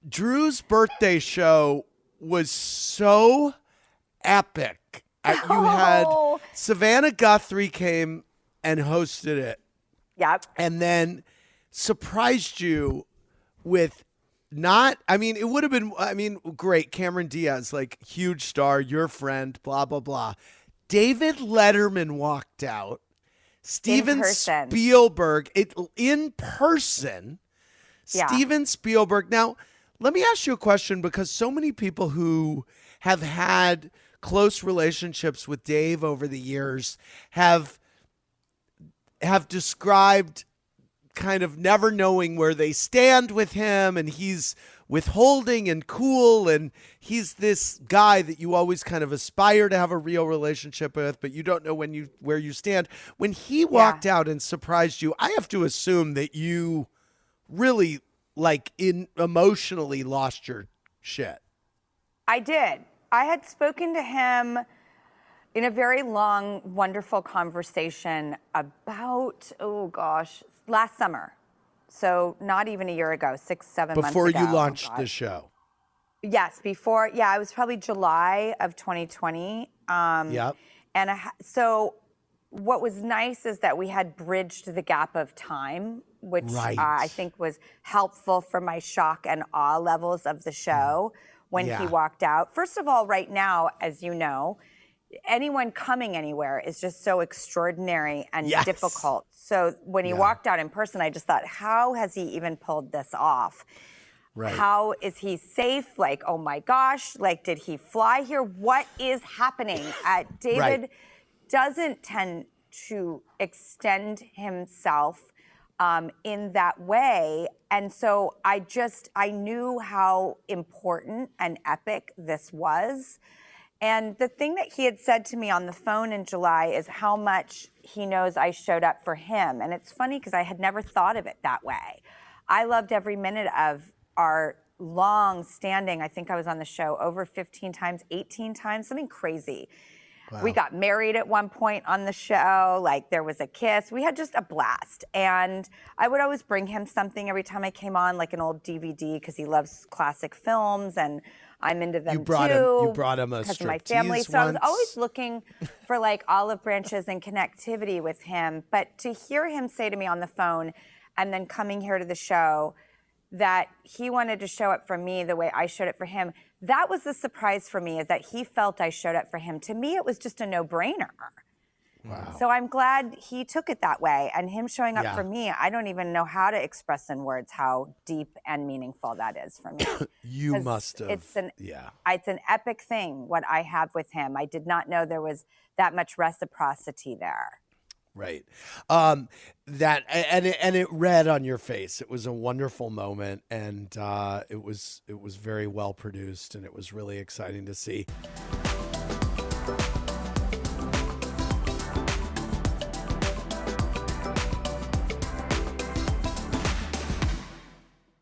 Drew's birthday show was so epic. You had Savannah Guthrie came and hosted it. Yep. And then surprised you with it would have been, great. Cameron Diaz, like huge star, your friend, blah, blah, blah. David Letterman walked out. Steven Spielberg, in person. Yeah. Steven Spielberg. Now, let me ask you a question, because so many people who have had close relationships with Dave over the years have described kind of never knowing where they stand with him, and he's withholding and cool, and he's this guy that you always kind of aspire to have a real relationship with, but you don't know where you stand. When he walked out and surprised you, I have to assume that you really emotionally lost your shit. I did. I had spoken to him in a very long, wonderful conversation about, last summer. So not even a year ago, 6-7 months ago. Before you launched the show. Yes, before. Yeah, it was probably July of 2020. Yep. And so what was nice is that we had bridged the gap of time, which I think was helpful for my shock and awe levels of the show when he walked out. First of all, right now, as you know, anyone coming anywhere is just so extraordinary and difficult. So when he walked out in person, I just thought, how has he even pulled this off? Right. How is he safe? Like, oh my gosh, like, did he fly here? What is happening? David doesn't tend to extend himself in that way. And so I knew how important and epic this was. And the thing that he had said to me on the phone in July is how much he knows I showed up for him. And it's funny because I had never thought of it that way. I loved every minute of our long standing, I think I was on the show over 15 times, 18 times, something crazy. Wow. We got married at one point on the show. Like, there was a kiss. We had just a blast. And I would always bring him something every time I came on, like an old DVD, because he loves classic films, and I'm into them you brought him a striptease of my family. So I was always looking for like olive branches and connectivity with him. But to hear him say to me on the phone, and then coming here to the show, that he wanted to show up for me the way I showed up for him, that was the surprise for me, is that he felt I showed up for him. To me, it was just a no-brainer. Wow. So I'm glad he took it that way. And him showing up for me, I don't even know how to express in words how deep and meaningful that is for me. You must have. It's an epic thing, what I have with him. I did not know there was that much reciprocity there. Right. It read on your face. It was a wonderful moment, and it was very well produced, and it was really exciting to see.